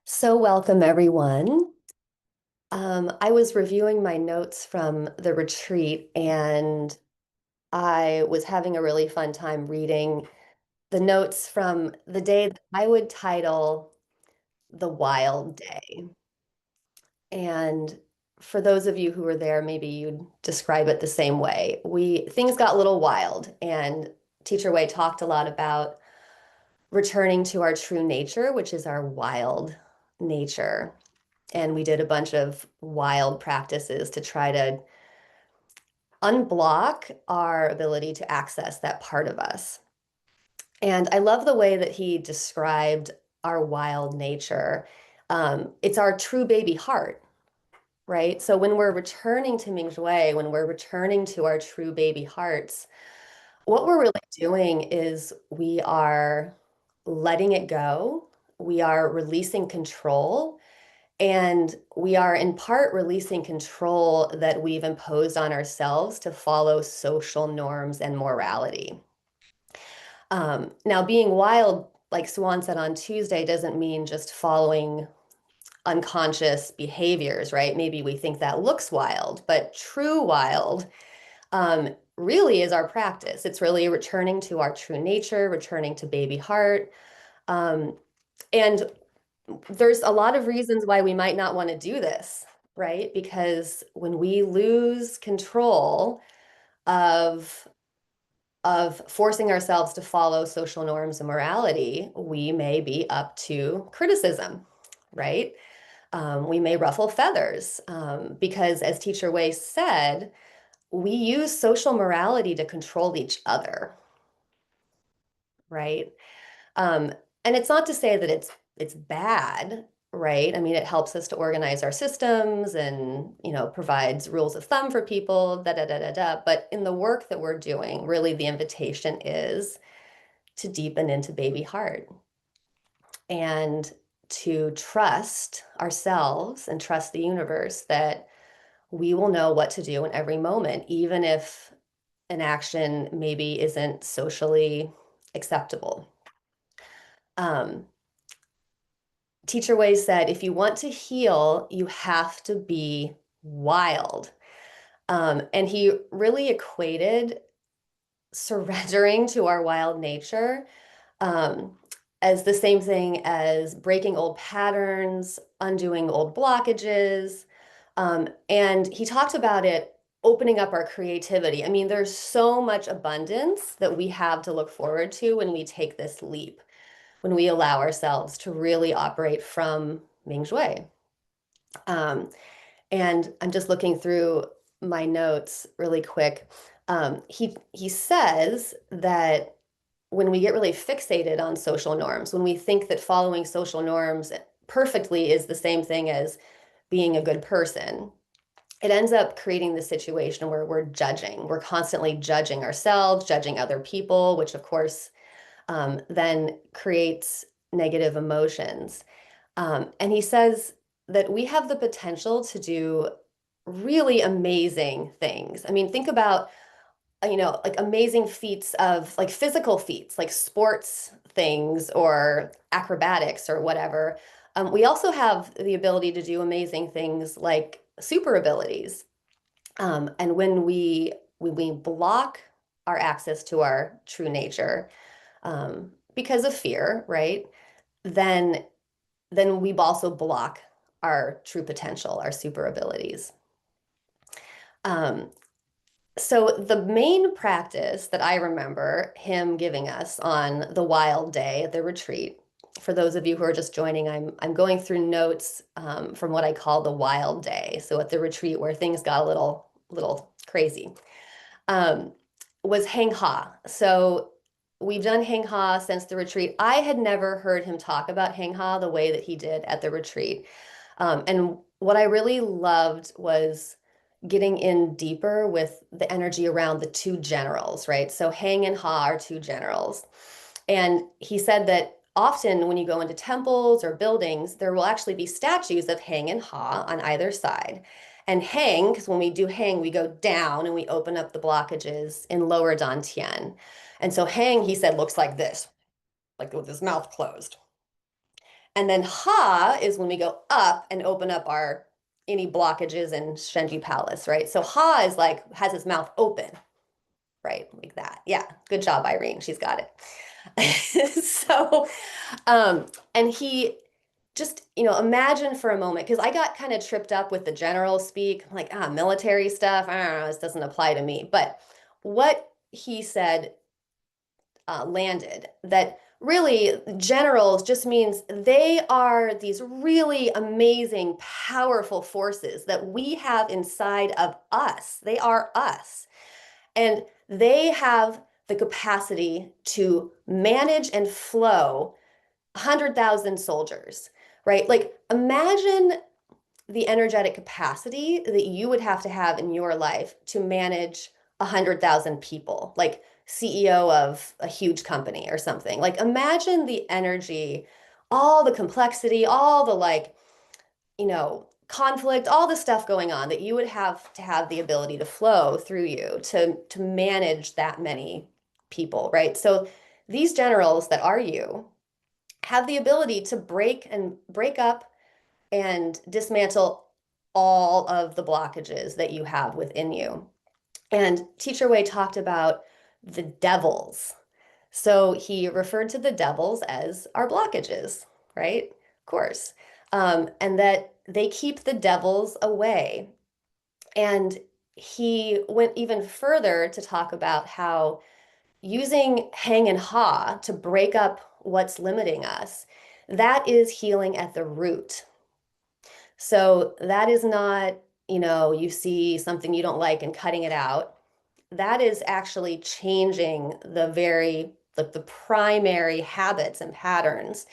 So welcome, everyone. I was reviewing my notes from the retreat, and I was having a really fun time reading the notes from the day that I would title the Wild Day. And for those of you who were there, maybe you'd describe it the same way. Things got a little wild, and Teacher Wei talked a lot about returning to our true nature, which is our wild nature. And we did a bunch of wild practices to try to unblock our ability to access that part of us. And I love the way that he described our wild nature. It's our true baby heart, right? So when we're returning to Mingshui, when we're returning to our true baby hearts, what we're really doing is we are letting it go. We are releasing control. And we are in part releasing control that we've imposed on ourselves to follow social norms and morality. Now, being wild, like Swan said on Tuesday, doesn't mean just following unconscious behaviors, right? Maybe we think that looks wild, but true wild really is our practice. It's really returning to our true nature, returning to baby heart. Um, and there's a lot of reasons why we might not want to do this, right? Because when we lose control of forcing ourselves to follow social norms and morality, we may be up to criticism, right? We may ruffle feathers because, as Teacher Wei said, we use social morality to control each other, right? Um, and it's not to say that it's bad, right? I mean, it helps us to organize our systems and, provides rules of thumb for people, da da da da da. But in the work that we're doing, really the invitation is to deepen into baby heart and to trust ourselves and trust the universe that we will know what to do in every moment, even if an action maybe isn't socially acceptable. Um, Teacher Wei said, if you want to heal, you have to be wild. And he really equated surrendering to our wild nature um, as the same thing as breaking old patterns, undoing old blockages. And he talked about it opening up our creativity. I mean, there's so much abundance that we have to look forward to when we take this leap, when we allow ourselves to really operate from Ming Shui. Um, and I'm just looking through my notes really quick. He says that when we get really fixated on social norms, when we think that following social norms perfectly is the same thing as being a good person, it ends up creating the situation where we're judging. We're constantly judging ourselves, judging other people, which of course then creates negative emotions. And he says that we have the potential to do really amazing things. I mean, think about, like amazing feats of like physical feats, like sports things or acrobatics or whatever. We also have the ability to do amazing things like super abilities. And when we block our access to our true nature, because of fear, right? Then we also block our true potential, our super abilities. Um, so the main practice that I remember him giving us on the wild day at the retreat, for those of you who are just joining, I'm going through notes from what I call the wild day. So at the retreat where things got a little crazy, um, was Hang Ha. So we've done Hang Ha since the retreat. I had never heard him talk about Hang Ha the way that he did at the retreat. And what I really loved was getting in deeper with the energy around the two generals, right? So Hang and Ha are two generals. And he said that often when you go into temples or buildings, there will actually be statues of Hang and Ha on either side. And Hang, because when we do Hang, we go down and we open up the blockages in lower Dantian. And so Hang, he said, looks like this, like with his mouth closed. And then ha is when we go up and open up our any blockages in Shenji Palace, right? So ha is like has his mouth open, right? Like that. Yeah, good job, Irene. She's got it. So, um, and he just, imagine for a moment, because I got kind of tripped up with the general speak, I'm like, military stuff. I don't know, this doesn't apply to me. But what he said landed that really generals just means they are these really amazing, powerful forces that we have inside of us. They are us. And they have the capacity to manage and flow 100,000 soldiers, right? Like imagine the energetic capacity that you would have to have in your life to manage 100,000 people, like CEO of a huge company or something. Like imagine the energy, all the complexity, all the conflict, all the stuff going on that you would have to have the ability to flow through you to manage that many people, right? So these generals that are you have the ability to break up and dismantle all of the blockages that you have within you. And Teacher Wei talked about the devils. So he referred to the devils as our blockages, right? Of course. And that they keep the devils away. And he went even further to talk about how using hang and ha to break up what's limiting us, that is healing at the root. So that is not, you see something you don't like and cutting it out. That is actually changing the primary habits and patterns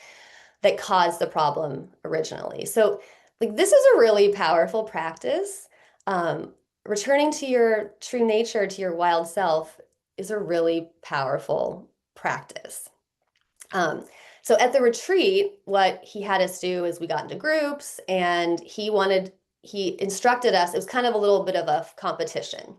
that caused the problem originally. So like this is a really powerful practice. Um, Returning to your true nature, to your wild self is a really powerful practice. Um, so at the retreat, what he had us do is we got into groups and he instructed us, it was kind of a little bit of a competition.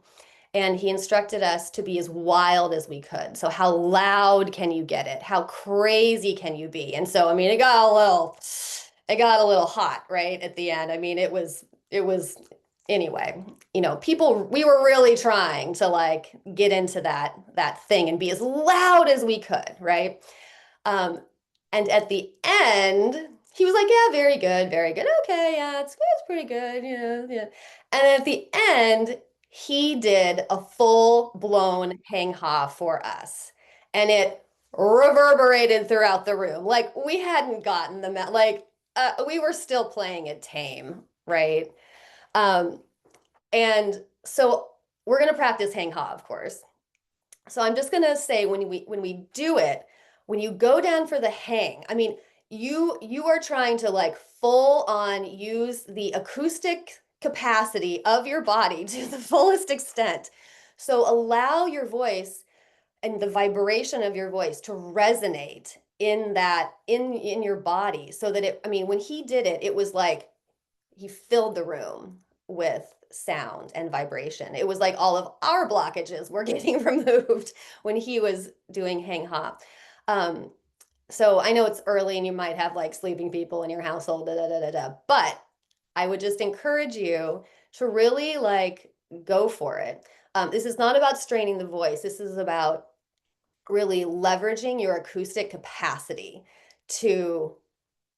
And he instructed us to be as wild as we could. So how loud can you get it? How crazy can you be? And so, I mean, it got a little hot, right? At the end. I mean, it was anyway, we were really trying to like get into that thing and be as loud as we could, right? Um, and at the end, he was like, yeah, very good, very good. Okay, yeah, it's pretty good. Yeah, yeah. And at the end, he did a full-blown hang ha for us. And it reverberated throughout the room. Like we hadn't gotten we were still playing it tame, right? Um, and so we're gonna practice hang ha, of course. So I'm just gonna say when we do it, when you go down for the hang, I mean, you are trying to like full on use the acoustic capacity of your body to the fullest extent. So allow your voice and the vibration of your voice to resonate in your body so that I mean, when he did it, it was like he filled the room with sound and vibration. It was like all of our blockages were getting removed when he was doing hang ha. Um, so I know it's early and you might have like sleeping people in your household, but I would just encourage you to really like go for it. This is not about straining the voice. This is about really leveraging your acoustic capacity to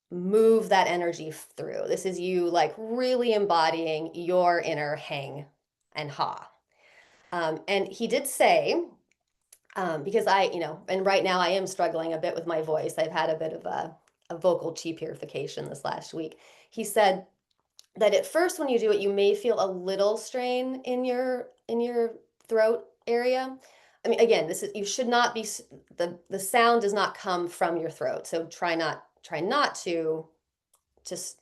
move that energy through. This is you like really embodying your inner hang and ha. And he did say, because and right now I am struggling a bit with my voice. I've had a bit of a vocal chi purification this last week. He said that at first when you do it, you may feel a little strain in your throat area. I mean, again, you should not be the sound does not come from your throat. So try not to just,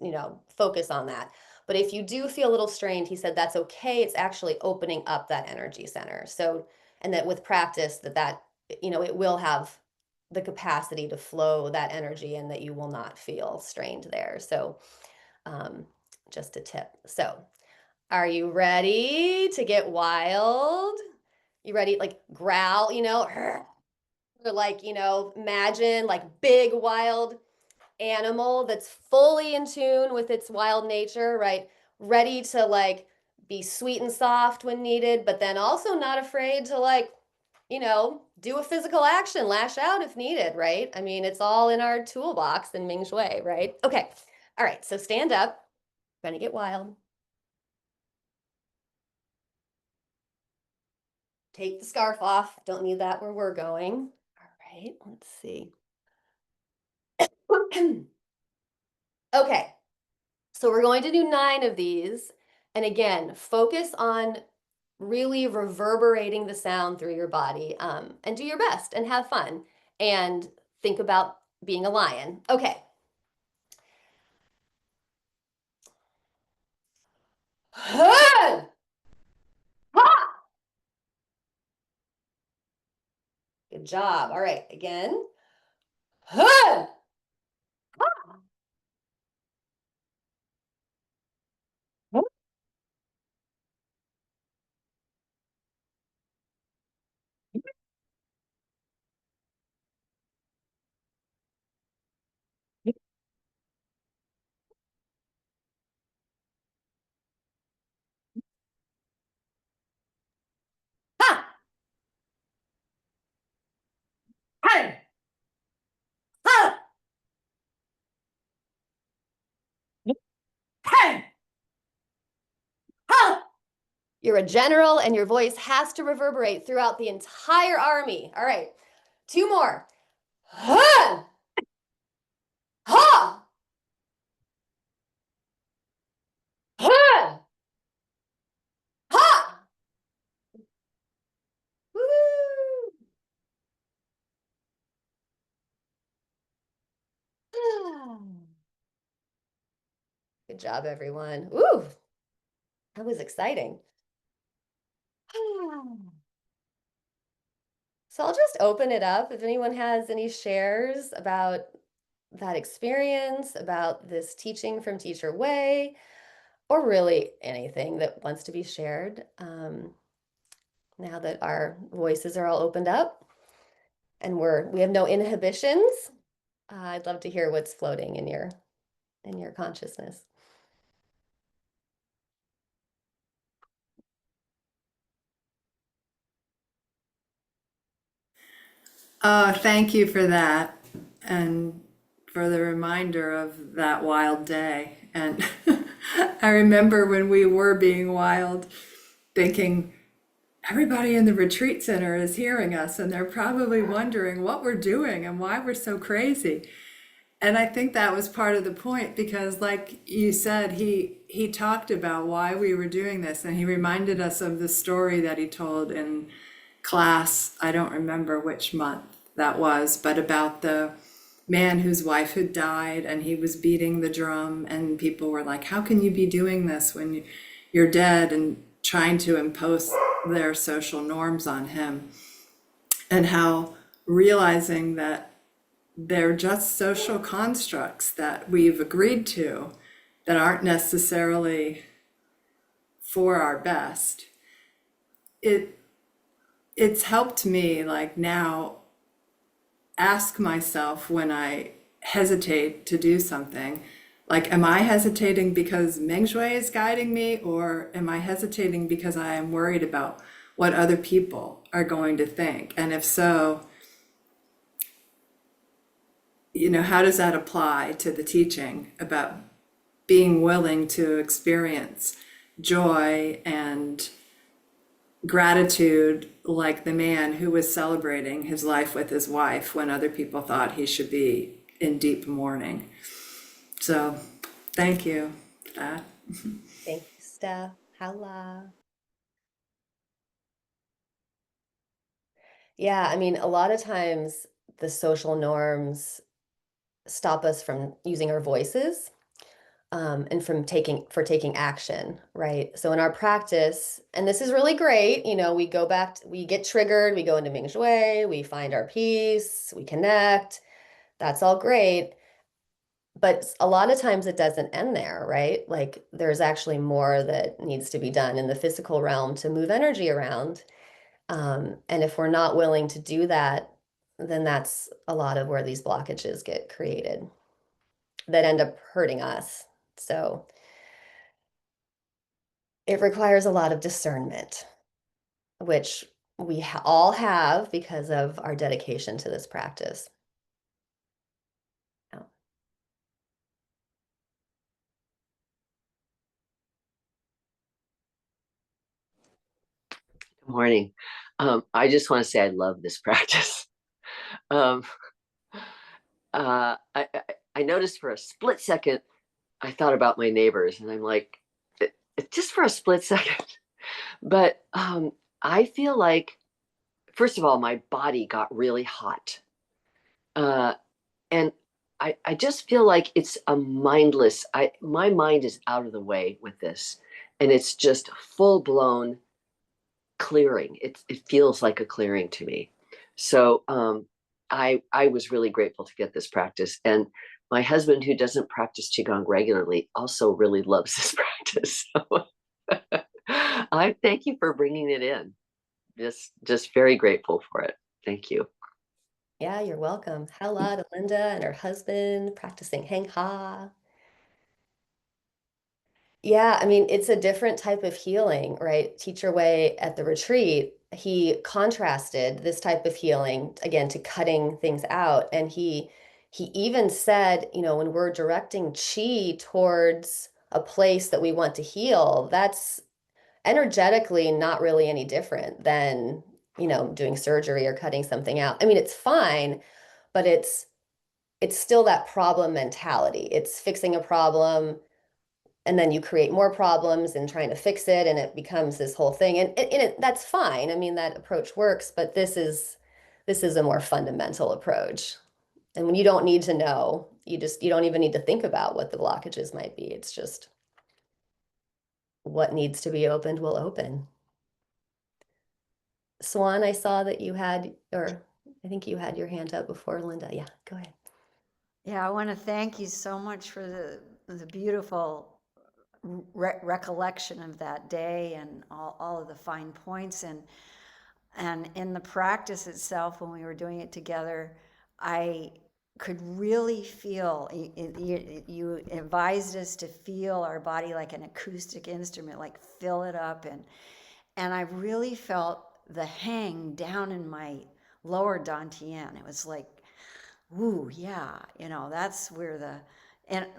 focus on that. But if you do feel a little strained, he said that's okay. It's actually opening up that energy center. So, and that with practice it will have the capacity to flow that energy and that you will not feel strained there. So, um, just a tip. So, are you ready to get wild? You ready? Like growl, or like, imagine like big wild animal that's fully in tune with its wild nature, right? Ready to like be sweet and soft when needed, but then also not afraid to like, do a physical action, lash out if needed, right? I mean, it's all in our toolbox in Ming Shui, right? Okay. All right. So stand up. Gonna get wild. Take the scarf off. Don't need that where we're going. All right. Let's see. Okay. So we're going to do 9 of these. And again, focus on really reverberating the sound through your body, and do your best and have fun and think about being a lion. Okay. Good job. All right. Again. You're a general and your voice has to reverberate throughout the entire army. All right. 2 more. Ha! Ha! Ha! Ha! Woo! Good job, everyone. Ooh, that was exciting. So I'll just open it up if anyone has any shares about that experience, about this teaching from Teacher Wei, or really anything that wants to be shared, now that our voices are all opened up and we have no inhibitions. I'd love to hear what's floating in your consciousness. Thank you for that and for the reminder of that wild day. And I remember when we were being wild, thinking, everybody in the retreat center is hearing us and they're probably wondering what we're doing and why we're so crazy. And I think that was part of the point because, like you said, he talked about why we were doing this, and he reminded us of the story that he told in class. I don't remember which month that was, but about the man whose wife had died, and he was beating the drum, and people were like, "How can you be doing this when you're dead?" and trying to impose their social norms on him, and how realizing that they're just social constructs that we've agreed to that aren't necessarily for our best. It's helped me like now ask myself when I hesitate to do something, like, am I hesitating because Meng Shui is guiding me, or am I hesitating because I am worried about what other people are going to think? And if so, how does that apply to the teaching about being willing to experience joy and gratitude like the man who was celebrating his life with his wife when other people thought he should be in deep mourning? So thank you for that. Thank you, Steph. Hala. Yeah, I mean, a lot of times the social norms stop us from using our voices, and taking action, right? So in our practice, and this is really great, we go back, we get triggered, we go into Ming Shui, we find our peace, we connect. That's all great. But a lot of times it doesn't end there, right? Like there's actually more that needs to be done in the physical realm to move energy around. And if we're not willing to do that, then that's a lot of where these blockages get created. that end up hurting us. So it requires a lot of discernment, which we all have because of our dedication to this practice. Yeah. Good morning. I just want to say I love this practice. Um, I noticed for a split second, I thought about my neighbors, and I'm like, just for a split second. But I feel like, first of all, my body got really hot. And I just feel like it's a mindless, my mind is out of the way with this. And it's just full blown clearing. It feels like a clearing to me. So I was really grateful to get this practice. And my husband, who doesn't practice qigong regularly, also really loves this practice. So I thank you for bringing it in. Just very grateful for it. Thank you. Yeah, you're welcome. Hala to Linda and her husband practicing Hang Ha. Yeah, I mean, it's a different type of healing, right? Teacher Wei at the retreat, he contrasted this type of healing again to cutting things out. And he even said, you know, when we're directing chi towards a place that we want to heal, that's energetically not really any different than, you know, doing surgery or cutting something out. I mean, it's fine, but it's still that problem mentality. It's fixing a problem and then you create more problems and trying to fix it and it becomes this whole thing that's fine. I mean, that approach works, but this is a more fundamental approach. And when you don't need to know, you don't even need to think about what the blockages might be. It's just what needs to be opened will open. Swan, I saw that you had, or I think you had your hand up before, Linda. Yeah, go ahead. Yeah, I want to thank you so much for the beautiful recollection of that day and all of the fine points. And in the practice itself, when we were doing it together, I could really feel, you advised us to feel our body like an acoustic instrument, like fill it up. And I really felt the hang down in my lower dantian. It was like, ooh, yeah, that's where the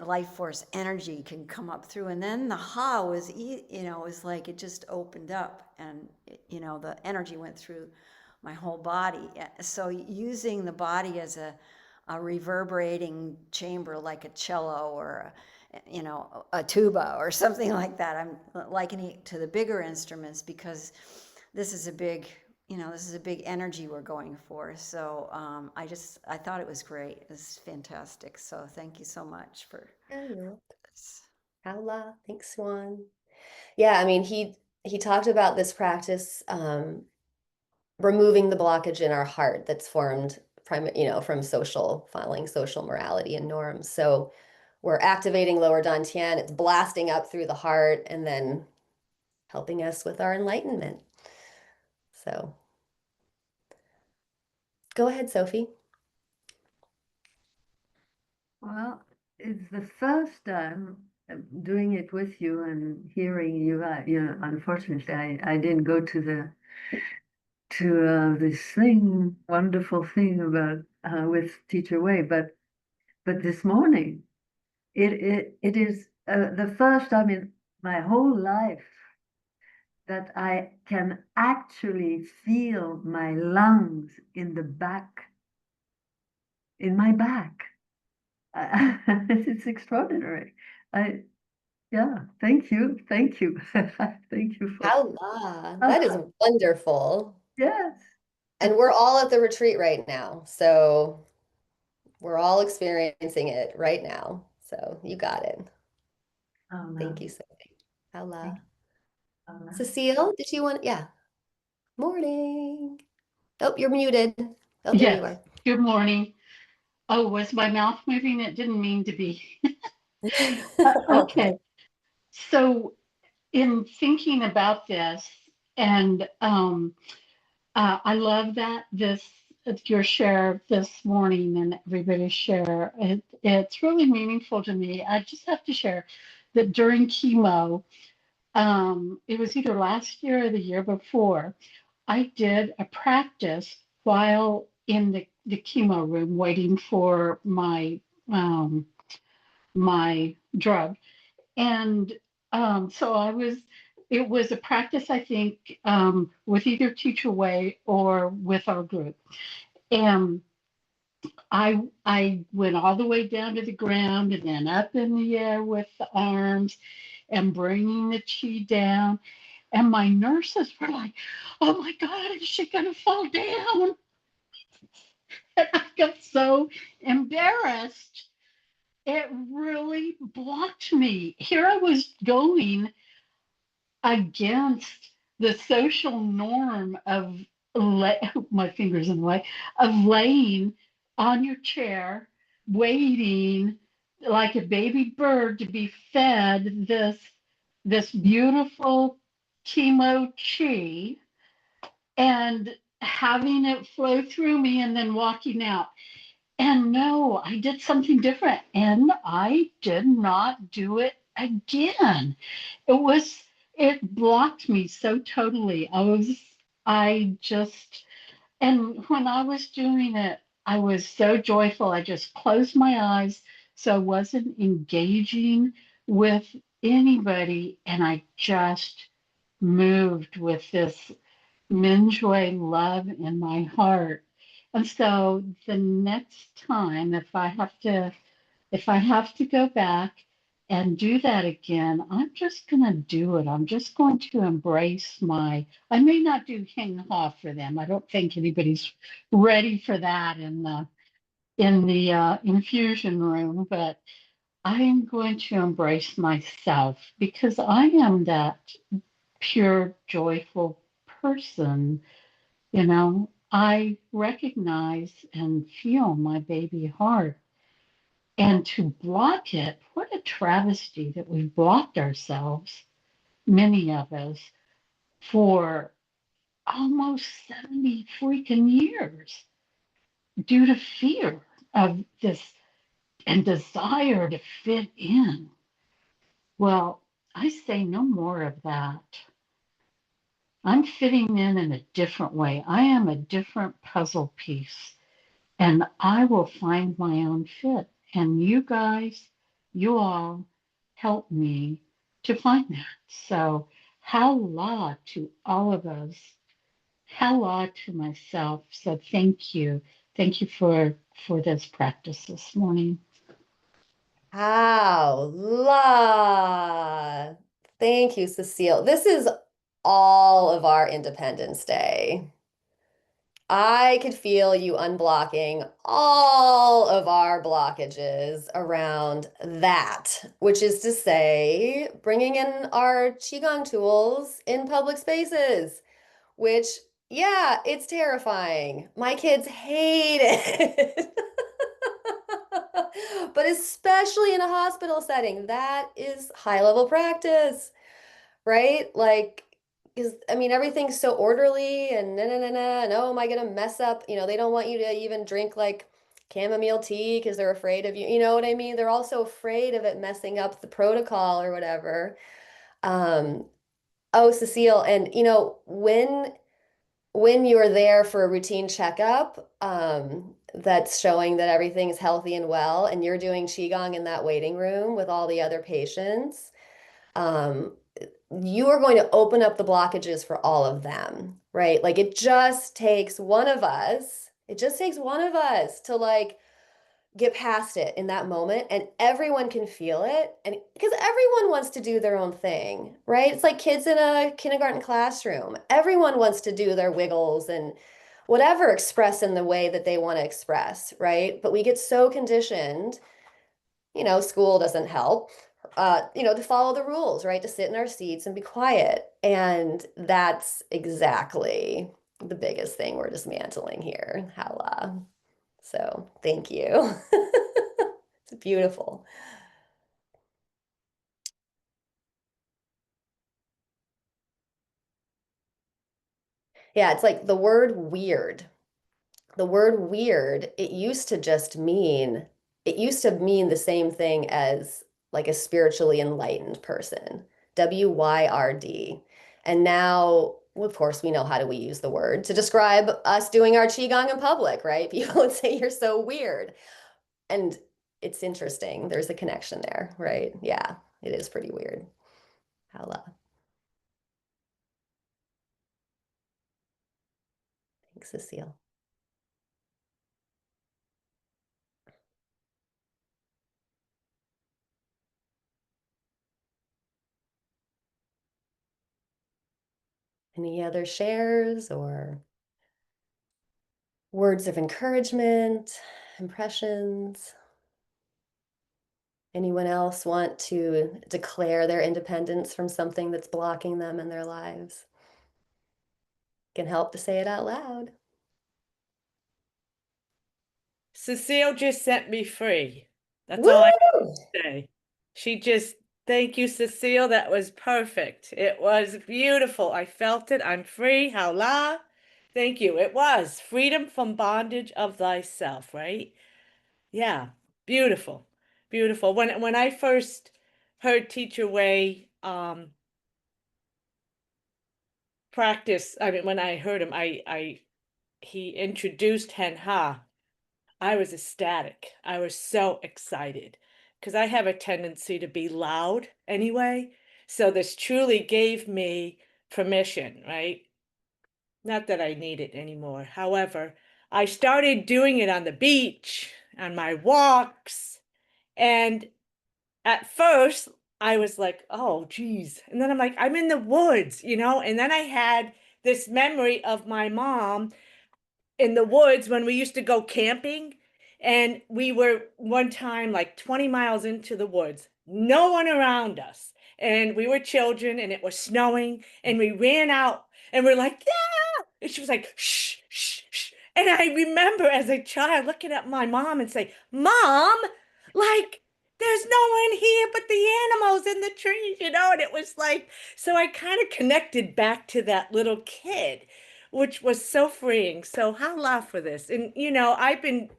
life force energy can come up through. And then the ha was, it was like it just opened up and, the energy went through my whole body. So using the body as a reverberating chamber like a cello or a tuba or something like that. I'm likening it to the bigger instruments because this is a big energy we're going for. So I thought it was great. It was fantastic. So thank you so much for this. Hala, thanks, Swan. Yeah, I mean, he talked about this practice, removing the blockage in our heart that's formed from following social morality and norms. So we're activating lower dantian, it's blasting up through the heart and then helping us with our enlightenment. So go ahead, Sophie. Well, it's the first time doing it with you and hearing you. Unfortunately, I didn't go to this wonderful thing about with Teacher Wei, but this morning, it is the first time in my whole life that I can actually feel my lungs in the back, in my back. It's extraordinary. Yeah, thank you. Thank you. Thank you for Hala, that is wonderful. yes. And we're all at the retreat right now. So we're all experiencing it right now. So you got it. Thank you, Sophie. Hala. Cecile, did you want, yeah. Morning. Oh, you're muted. Oh, there you Yes, are. good morning. Oh, was my mouth moving? It didn't mean to be. Okay, so in thinking about this, and I love that this your share this morning and everybody's share. It's really meaningful to me. I just have to share that during chemo, it was either last year or the year before, I did a practice while in the chemo room waiting for um, my drug. And so it was a practice, I think, with either Teacher Way or with our group. And I went all the way down to the ground and then up in the air with the arms and bringing the chi down. And my nurses were like, "Oh my God, is she going to fall down?" And I got so embarrassed. It really blocked me. Here I was going against the social norm of my fingers in the way of laying on your chair, waiting like a baby bird to be fed this beautiful chemo chi and having it flow through me and then walking out. And no, I did something different and I did not do it again. It was, it blocked me so totally. I just, and when I was doing it, I was so joyful. I just closed my eyes. So I wasn't engaging with anybody. And I just moved with this Minjoy love in my heart. And so the next time, if I have to go back and do that again, I'm just going to do it. I'm just going to embrace I may not do Hing Ha for them. I don't think anybody's ready for that in the infusion room, but I am going to embrace myself because I am that pure, joyful person. I recognize and feel my baby heart. And to block it, what a travesty that we've blocked ourselves, many of us, for almost 70 freaking years due to fear of this and desire to fit in. Well, I say no more of that. I'm fitting in a different way. I am a different puzzle piece. And I will find my own fit. And you guys, you all help me to find that. So, halla to all of us, halla to myself. So, thank you. Thank you for this practice this morning. La. Thank you, Cecile. This is all of our Independence Day. I could feel you unblocking all of our blockages around that, which is to say, bringing in our Qigong tools in public spaces, which, yeah, it's terrifying. My kids hate it. But especially in a hospital setting, that is high level practice, right? Like, because I mean, everything's so orderly and and oh, am I gonna mess up? They don't want you to even drink like chamomile tea because they're afraid of you. You know what I mean? They're also afraid of it messing up the protocol or whatever. Um, oh, Cecile, and when you're there for a routine checkup, that's showing that everything is healthy and well, and you're doing Qigong in that waiting room with all the other patients, um, you are going to open up the blockages for all of them, right? Like it just takes one of us to like get past it in that moment, and everyone can feel it. And because everyone wants to do their own thing, right? It's like kids in a kindergarten classroom. Everyone wants to do their wiggles and whatever, express in the way that they want to express, right? But we get so conditioned, school doesn't help, to follow the rules, right? To sit in our seats and be quiet. And that's exactly the biggest thing we're dismantling here. Hala. So thank you. It's beautiful. Yeah, it's like the word weird, the word weird, it used to mean the same thing as like a spiritually enlightened person, WYRD. And now, of course, we know how do we use the word to describe us doing our Qigong in public, right? People would say you're so weird. And it's interesting. There's a connection there, right? Yeah, it is pretty weird. Hala. Thanks, Cecile. Any other shares or words of encouragement, impressions? Anyone else want to declare their independence from something that's blocking them in their lives? Can help to say it out loud. Cecile just sent me free. That's all I have Woo! to say. She just, thank you, Cecile. That was perfect. It was beautiful. I felt it. I'm free. Howla. Thank you. It was freedom from bondage of thyself, right? Yeah. Beautiful. Beautiful. When I first heard Teacher Wei practice, I mean, when I heard him, he introduced Hen Ha. I was ecstatic. I was so excited because I have a tendency to be loud anyway. So this truly gave me permission, right? Not that I need it anymore. However, I started doing it on the beach, on my walks. And at first, I was like, oh, geez. And then I'm like, I'm in the woods, you know? And then I had this memory of my mom in the woods when we used to go camping, and we were one time like 20 miles into the woods, no one around us, and we were children and it was snowing, and we ran out and we're like, yeah, and she was like, shh, shh, shh. And I remember as a child looking at my mom and say, Mom, like, there's no one here but the animals in the trees, you know? And it was like, so I kind of connected back to that little kid, which was so freeing. So holla for this. And you know, I've been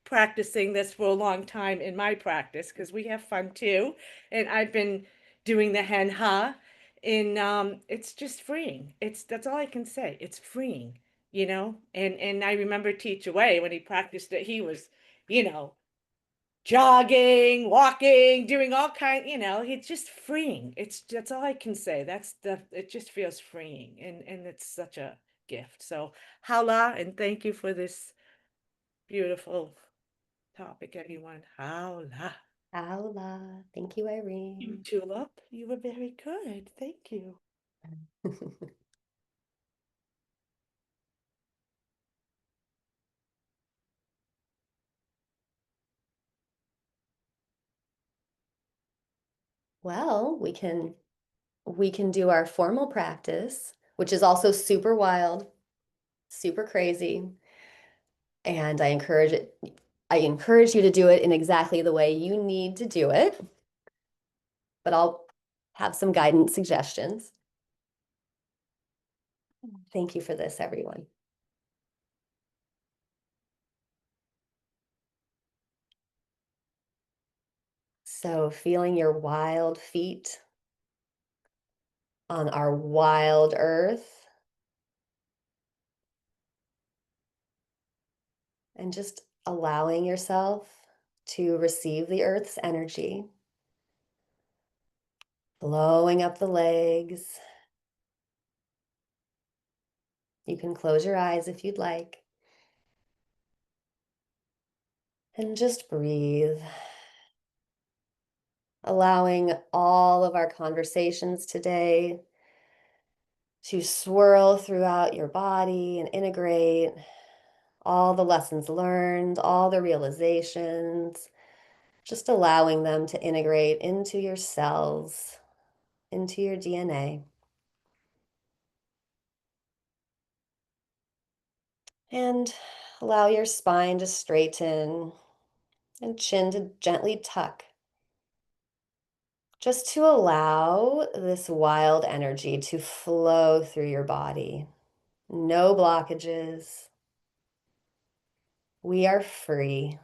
practicing this for a long time in my practice because we have fun too. And I've been doing the hen ha, and it's just freeing. That's all I can say. It's freeing, you know. And I remember Teacher Wei when he practiced it, he was, you know, jogging, walking, doing all kind, you know, it's just freeing. That's all I can say. It just feels freeing, and it's such a gift. So holla, and thank you for this beautiful topic, everyone. Holla. Hola. Thank you, You Irene. tulip, you were very good. Thank you. Well, we can do our formal practice, which is also super wild, super crazy. And I encourage you to do it in exactly the way you need to do it. But I'll have some guidance suggestions. Thank you for this, everyone. So feeling your wild feet on our wild earth, and just allowing yourself to receive the earth's energy, blowing up the legs. You can close your eyes if you'd like. And just breathe. Allowing all of our conversations today to swirl throughout your body and integrate all the lessons learned, all the realizations, just allowing them to integrate into your cells, into your DNA. And allow your spine to straighten and chin to gently tuck, just to allow this wild energy to flow through your body. No blockages. We are free.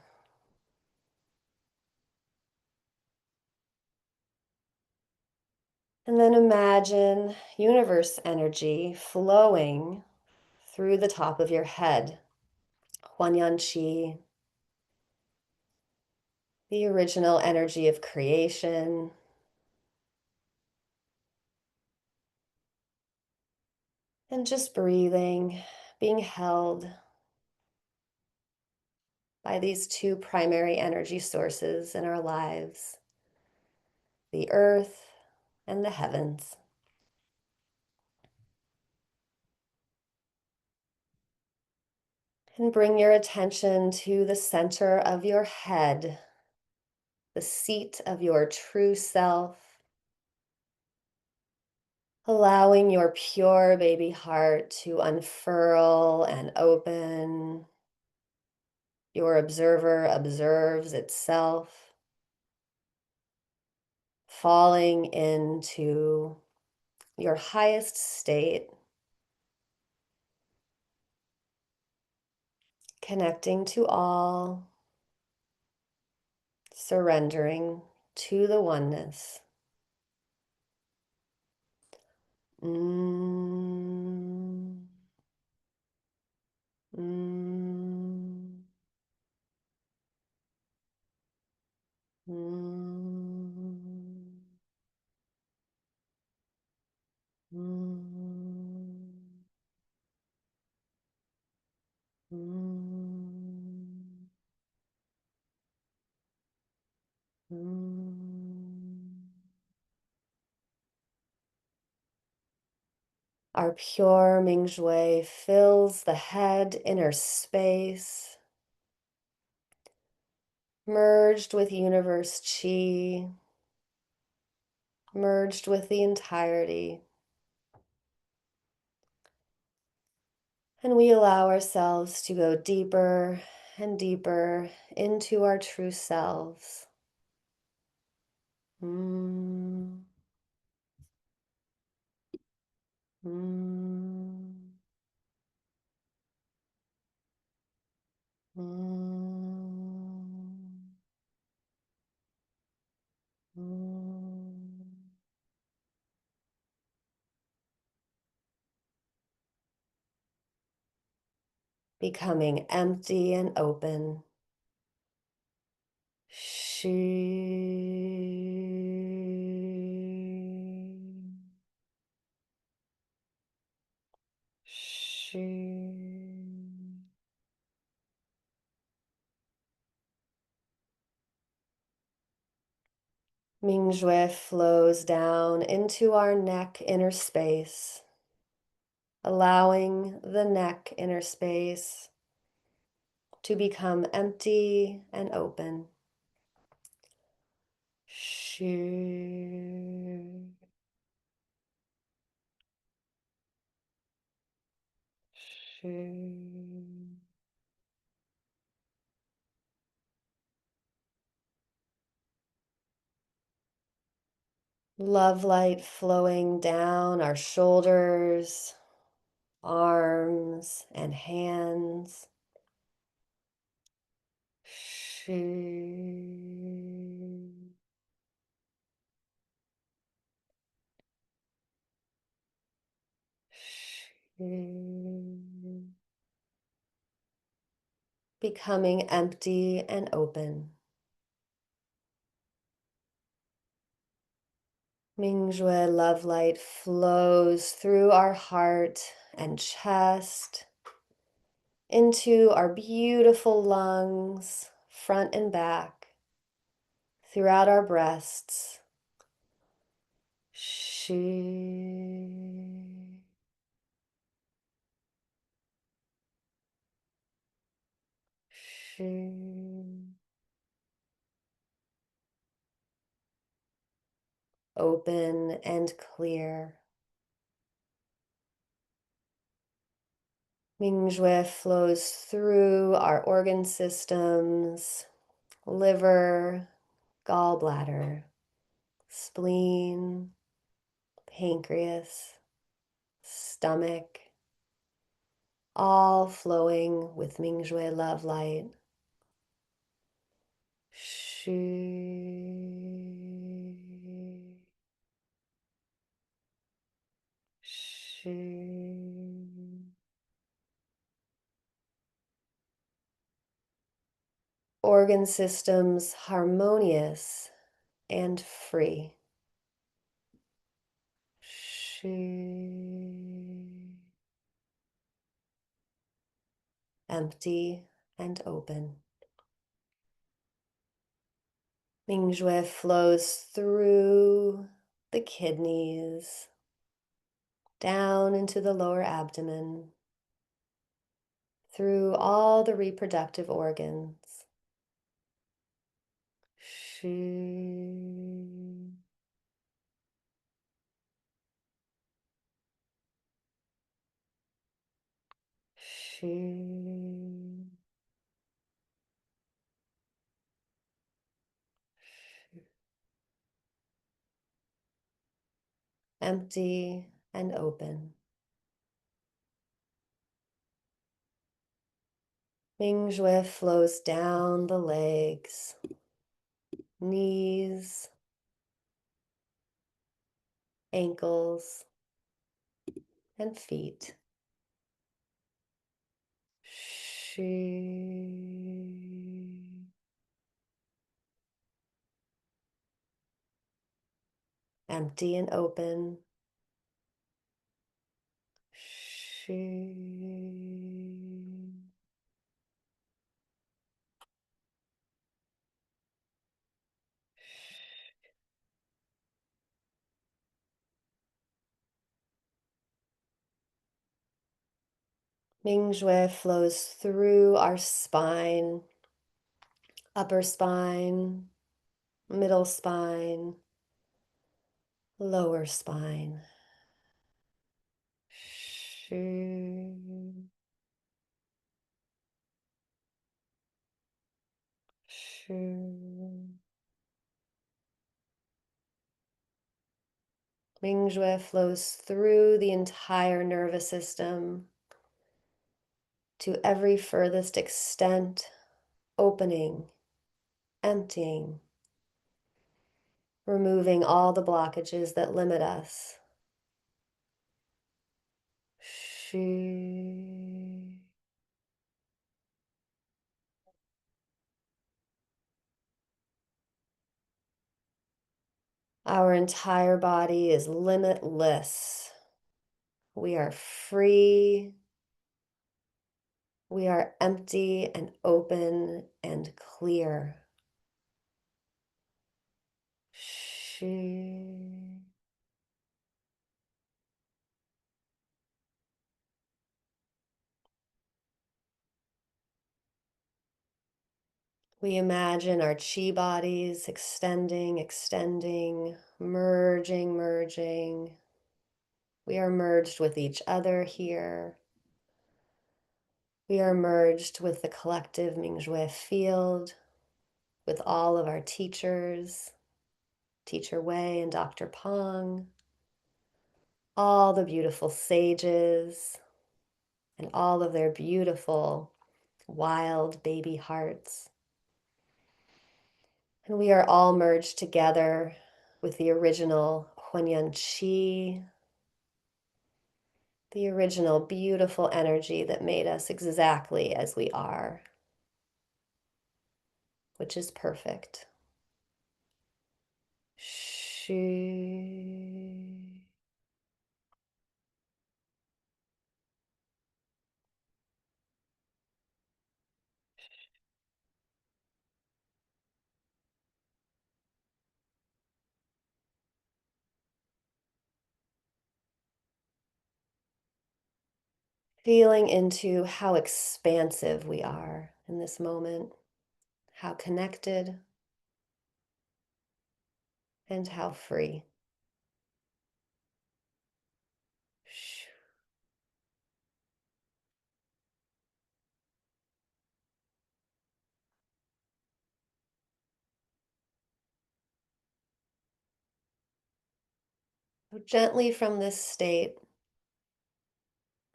And then imagine universe energy flowing through the top of your head. Huanyan Qi, the original energy of creation. And just breathing, being held by these two primary energy sources in our lives, the earth and the heavens. And bring your attention to the center of your head, the seat of your true self, allowing your pure baby heart to unfurl and open. Your observer observes itself, falling into your highest state, connecting to all, surrendering to the oneness. Mm. Mm. Mm. Mm. Mm. Mm. Our pure Mingshui fills the head inner space, merged with universe chi, merged with the entirety. And we allow ourselves to go deeper and deeper into our true selves. Mm. Mm. Mm. Mm. Becoming empty and open. She. She. Mingshui flows down into our neck inner space, allowing the neck inner space to become empty and open. She. She. Love light flowing down our shoulders, arms, and hands. She. She. Becoming empty and open. Mingshui love light flows through our heart and chest, into our beautiful lungs, front and back, throughout our breasts. She. She. Open and clear. Mingshui flows through our organ systems, liver, gallbladder, spleen, pancreas, stomach, all flowing with Mingshui love light. Shu, shu. Organ systems harmonious and free. Shu. Empty and open. Mingshui flows through the kidneys, down into the lower abdomen, through all the reproductive organs. Shu. Shu. Empty and open. Mingshui flows down the legs, knees, ankles, and feet. Shu. Empty and open. Shu. Mingshui flows through our spine, upper spine, middle spine, lower spine. Shu. Shu. Mingshui flows through the entire nervous system to every furthest extent, opening, emptying, removing all the blockages that limit us. Shu. Our entire body is limitless. We are free. We are empty and open and clear. Shu. We imagine our chi bodies extending, extending, merging, merging. We are merged with each other here. We are merged with the collective Mingshui field, with all of our teachers, Teacher Wei and Dr. Pong, all the beautiful sages, and all of their beautiful wild baby hearts. And we are all merged together with the original Huanyan Qi, the original beautiful energy that made us exactly as we are, which is perfect. Shu. Feeling into how expansive we are in this moment, how connected and how free. So gently from this state,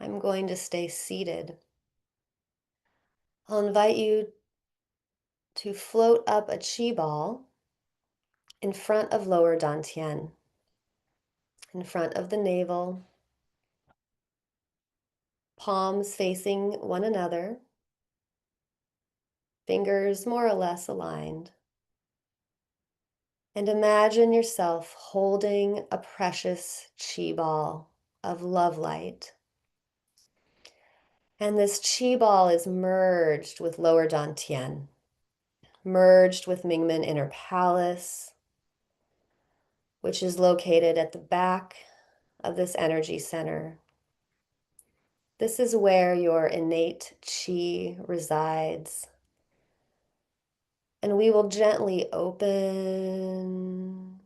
I'm going to stay seated. I'll invite you to float up a chi ball in front of lower dantian, in front of the navel, palms facing one another, fingers more or less aligned. And imagine yourself holding a precious chi ball of love light. And this chi ball is merged with lower dantian, merged with Mingmen Inner Palace, which is located at the back of this energy center. This is where your innate chi resides. And we will gently open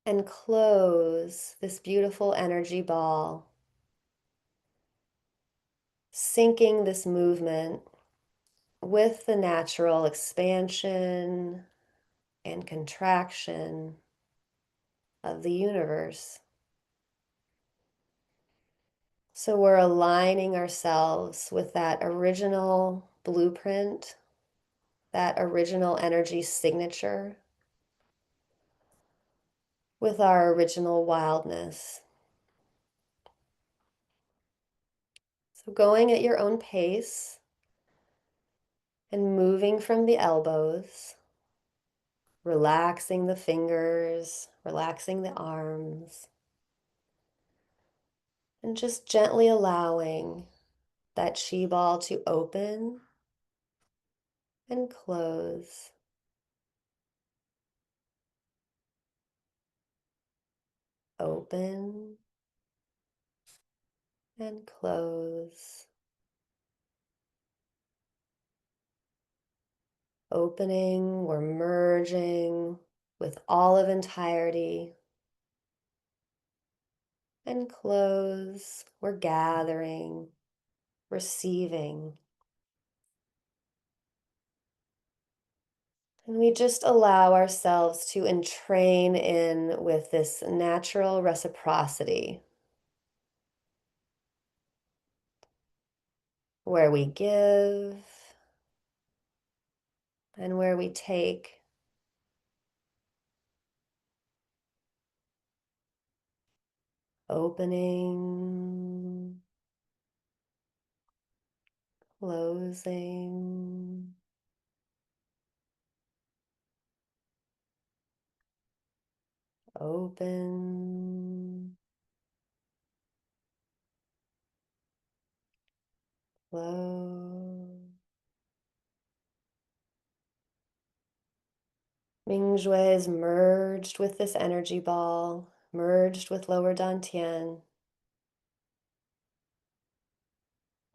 and close this beautiful energy ball, syncing this movement with the natural expansion and contraction of the universe. So we're aligning ourselves with that original blueprint, that original energy signature, with our original wildness. So going at your own pace and moving from the elbows, relaxing the fingers, relaxing the arms, and just gently allowing that chi ball to open and close. Open and close. Opening, we're merging with all of entirety. And close, we're gathering, receiving. And we just allow ourselves to entrain in with this natural reciprocity, where we give and where we take. Opening, closing, open, close. Ming-Jue is merged with this energy ball, merged with lower dantian.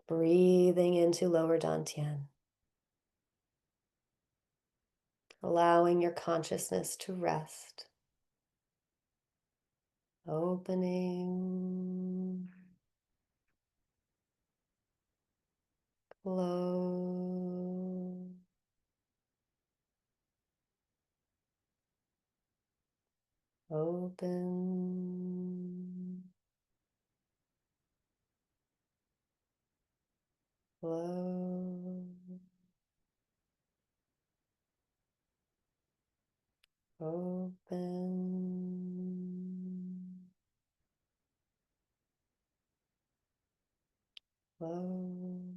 Breathing into lower dantian. Allowing your consciousness to rest. Opening. Close. Open. Close. Open. Close.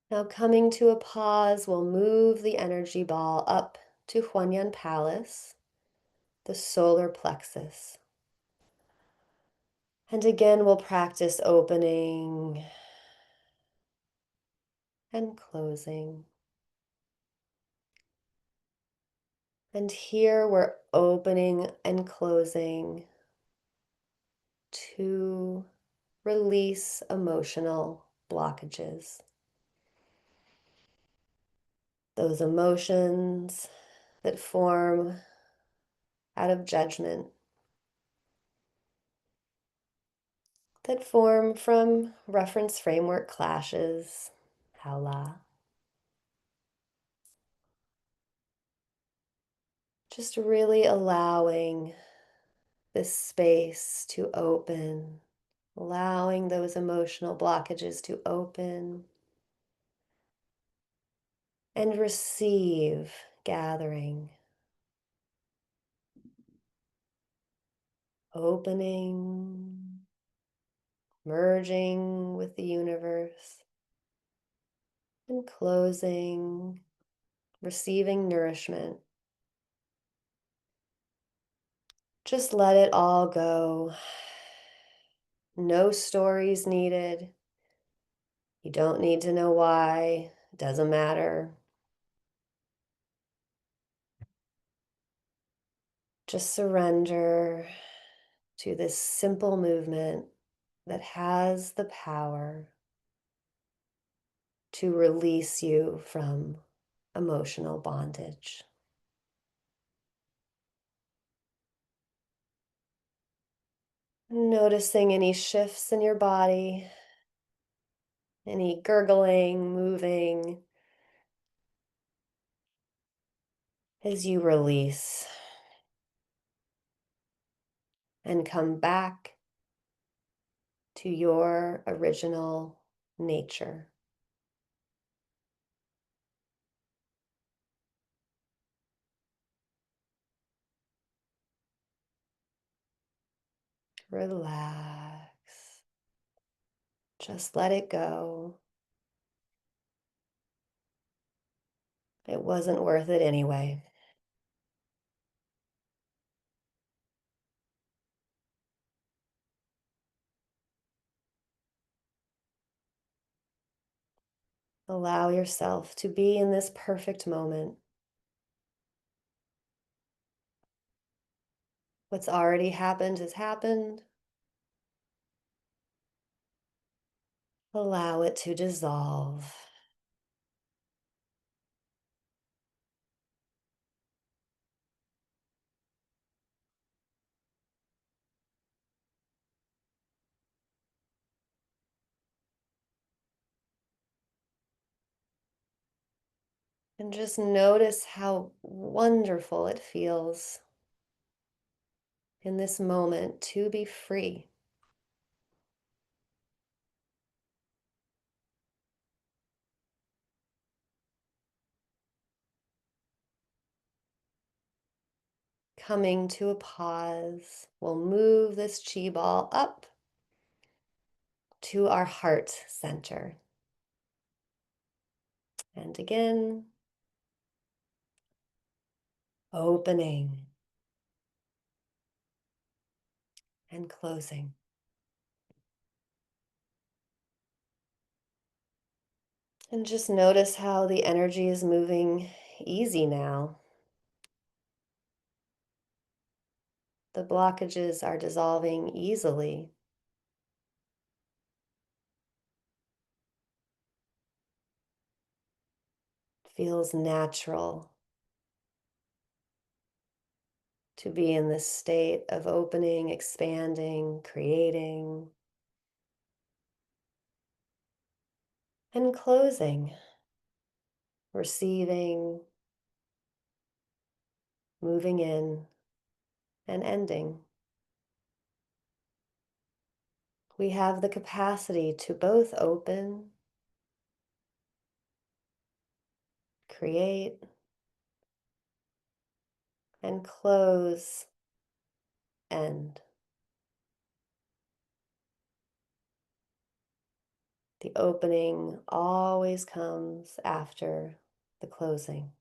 Now coming to a pause, we'll move the energy ball up to Huanyan Palace, the solar plexus. And again, we'll practice opening and closing. And here we're opening and closing to release emotional blockages. Those emotions that form out of judgment, that form from reference framework clashes, Haola. Just really allowing this space to open, allowing those emotional blockages to open and receive, gathering, opening, merging with the universe, and closing, receiving nourishment. Just let it all go. No stories needed. You don't need to know why. It doesn't matter. Just surrender to this simple movement that has the power to release you from emotional bondage. Noticing any shifts in your body, any gurgling, moving, as you release and come back to your original nature. Relax. Just let it go. It wasn't worth it anyway. Allow yourself to be in this perfect moment. What's already happened has happened. Allow it to dissolve. And just notice how wonderful it feels in this moment to be free. Coming to a pause, we'll move this chi ball up to our heart center. And again, opening and closing. And just notice how the energy is moving easy now. The blockages are dissolving easily. Feels natural to be in this state of opening, expanding, creating, and closing, receiving, moving in, and ending. We have the capacity to both open, create, and close, end. The opening always comes after the closing.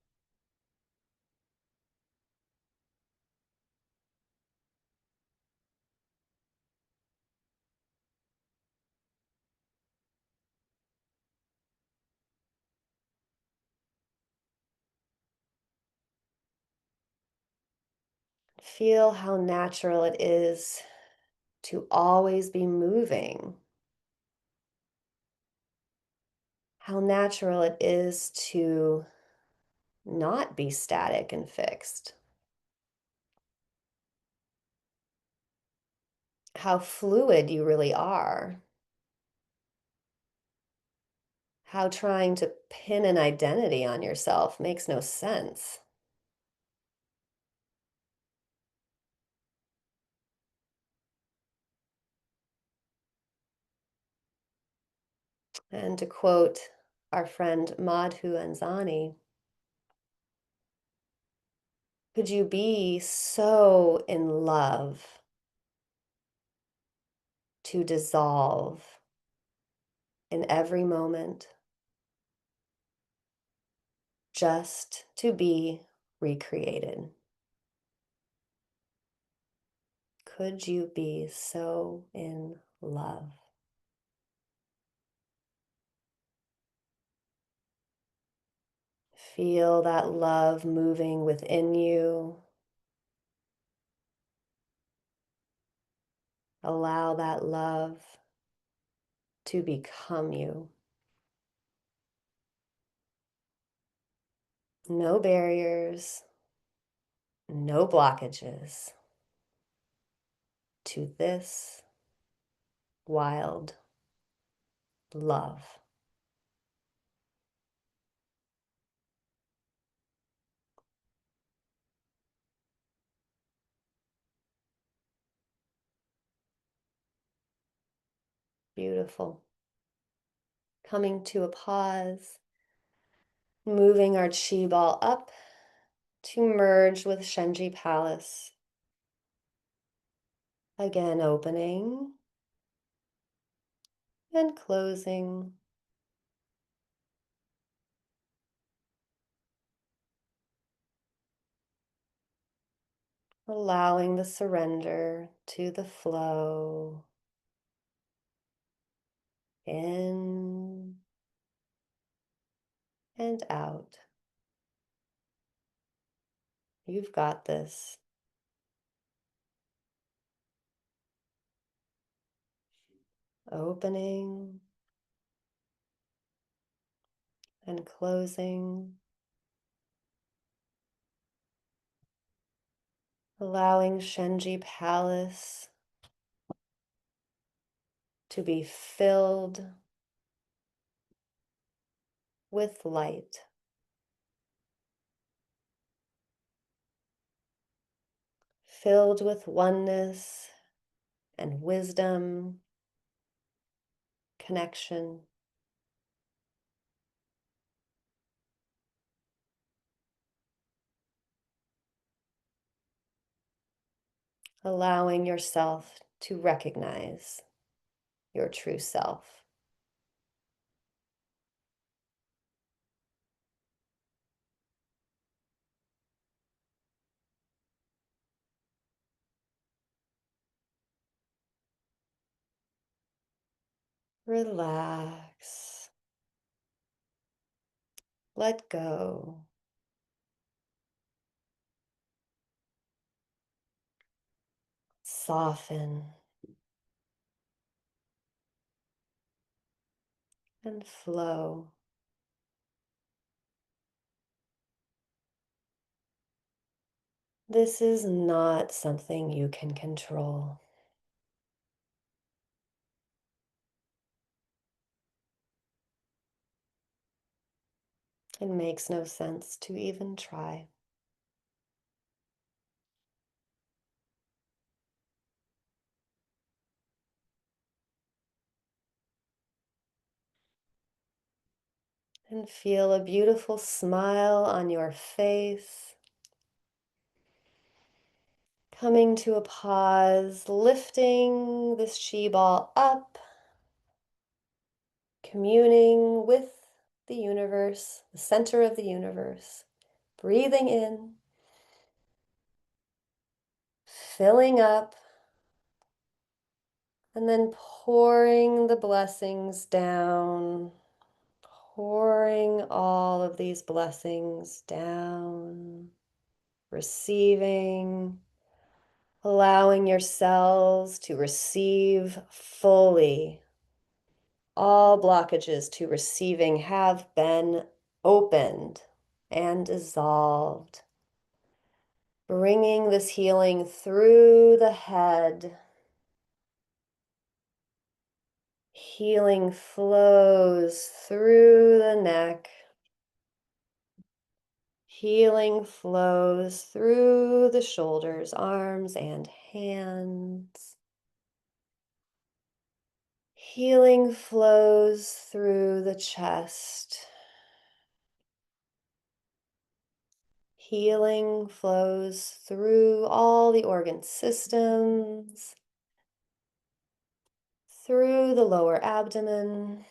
Feel how natural it is to always be moving. How natural it is to not be static and fixed. How fluid you really are. How trying to pin an identity on yourself makes no sense. And to quote our friend Madhu Anzani, could you be so in love to dissolve in every moment, just to be recreated? Could you be so in love? Feel that love moving within you. Allow that love to become you. No barriers, no blockages to this wild love. Beautiful. Coming to a pause, moving our chi ball up to merge with Shenji Palace. Again, opening and closing. Allowing the surrender to the flow. In and out. You've got this. Opening and closing. Allowing Shenji Palace to be filled with light. Filled with oneness and wisdom, connection. Allowing yourself to recognize your true self. Relax. Let go. Soften and flow. This is not something you can control. It makes no sense to even try. And feel a beautiful smile on your face. Coming to a pause, lifting this chi ball up, communing with the universe, the center of the universe. Breathing in, filling up, and then pouring the blessings down, pouring all of these blessings down, receiving, allowing your cells to receive fully. All blockages to receiving have been opened and dissolved. Bringing this healing through the head. Healing flows through the neck. Healing flows through the shoulders, arms, and hands. Healing flows through the chest. Healing flows through all the organ systems, through the lower abdomen,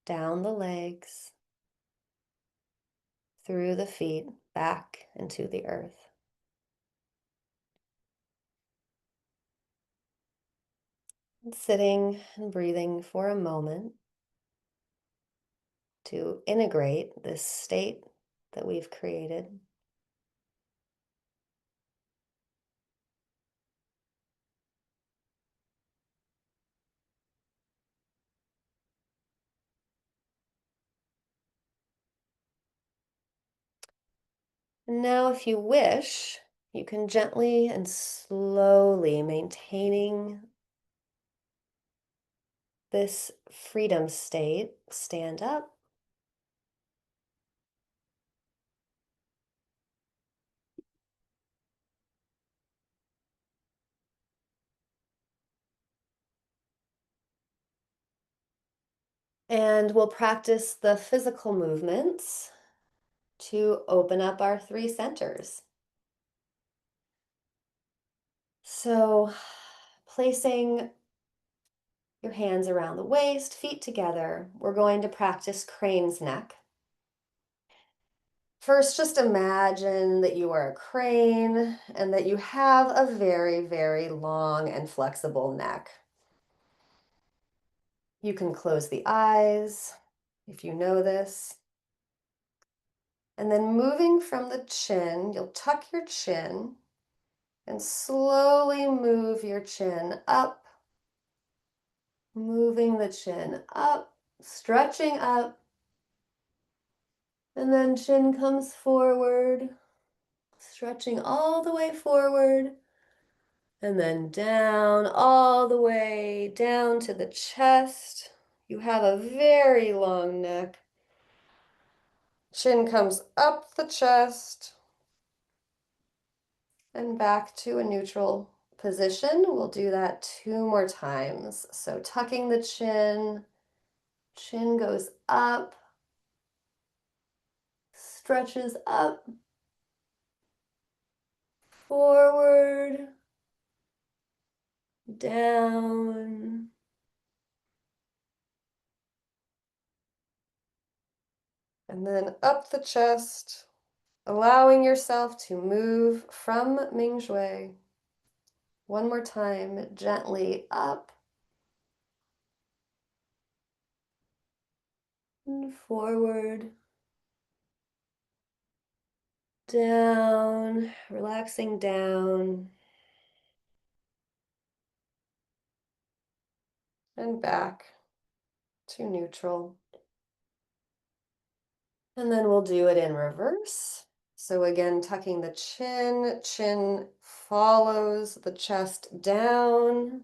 down the legs, through the feet, back into the earth. And sitting and breathing for a moment to integrate this state that we've created. And now, if you wish, you can gently and slowly, maintaining this freedom state, stand up. And we'll practice the physical movements to open up our three centers. So, placing your hands around the waist, feet together, we're going to practice crane's neck. First, just imagine that you are a crane and that you have a very, very long and flexible neck. You can close the eyes if you know this. And then moving from the chin, you'll tuck your chin and slowly move your chin up, moving the chin up, stretching up, and then chin comes forward, stretching all the way forward, and then down, all the way down to the chest. You have a very long neck. Chin comes up the chest and back to a neutral position. We'll do that 2 more times. So tucking the chin, chin goes up, stretches up, forward, down, and then up the chest, allowing yourself to move from Mingshui. 1 more time, gently up and forward, down, relaxing down, and back to neutral. And then we'll do it in reverse. So again, tucking the chin, chin follows the chest down.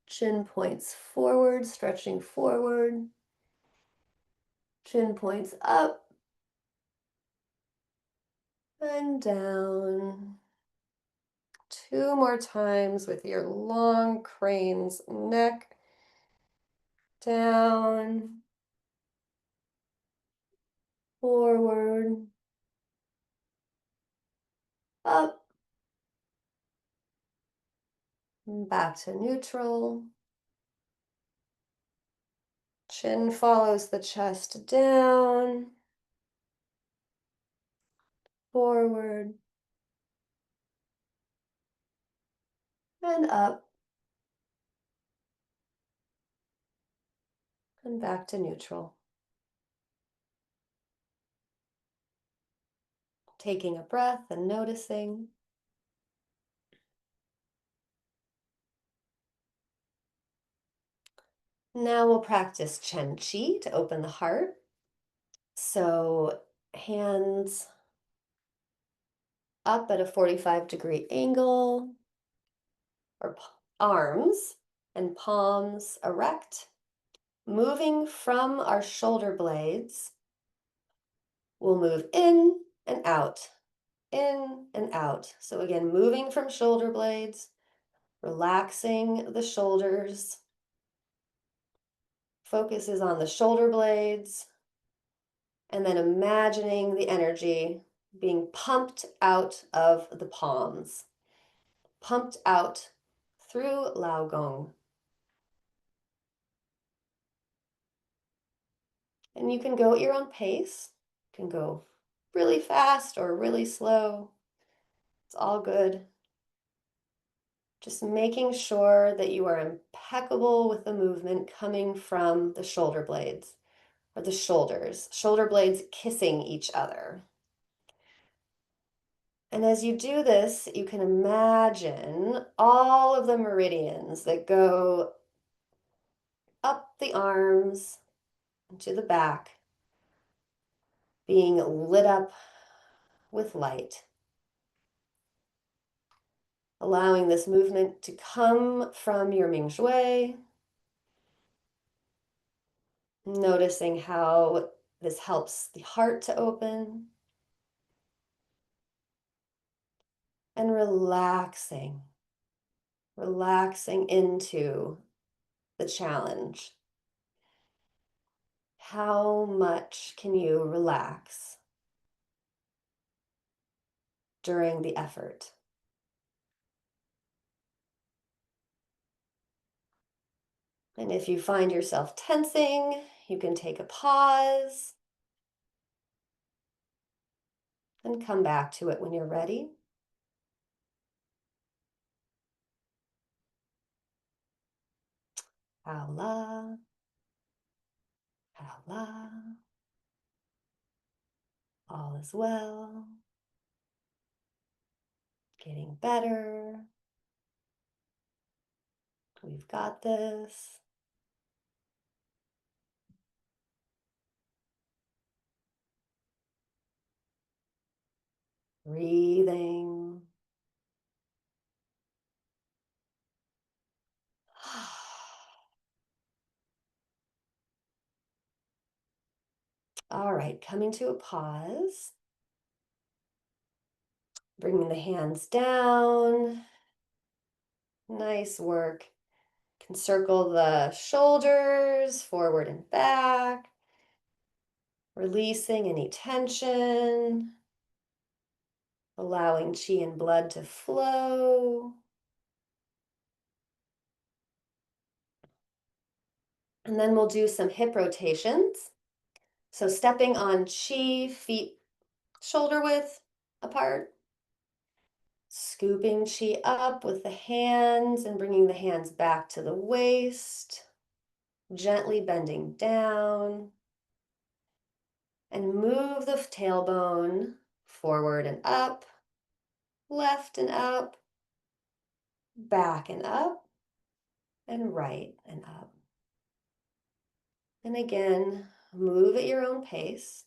Chin points forward, stretching forward. Chin points up and down. 2 more times with your long crane's neck. Down, forward, up, and back to neutral. Chin follows the chest down, forward, and up, and back to neutral. Taking a breath and noticing. Now we'll practice Chen Qi to open the heart. So hands up at a 45-degree angle, or arms and palms erect, moving from our shoulder blades. We'll move in and out, in and out. So again, moving from shoulder blades, relaxing the shoulders. Focus is on the shoulder blades, and then imagining the energy being pumped out of the palms, pumped out through Lao Gong. And you can go at your own pace. You can go really fast or really slow. It's all good. Just making sure that you are impeccable with the movement coming from the shoulder blades or the shoulders, shoulder blades kissing each other. And as you do this, you can imagine all of the meridians that go up the arms and to the back being lit up with light. Allowing this movement to come from your Ming Shui. Noticing how this helps the heart to open. And relaxing into the challenge. How much can you relax during the effort? And if you find yourself tensing, you can take a pause and come back to it when you're ready. Allah, Allah, all is well, getting better. We've got this. Breathing. All right, coming to a pause. Bringing the hands down. Nice work. Can circle the shoulders forward and back. Releasing any tension. Allowing qi and blood to flow. And then we'll do some hip rotations. So stepping on qi, feet shoulder width apart. Scooping qi up with the hands and bringing the hands back to the waist. Gently bending down. And move the tailbone forward and up, left and up, back and up, and right and up. And again, move at your own pace.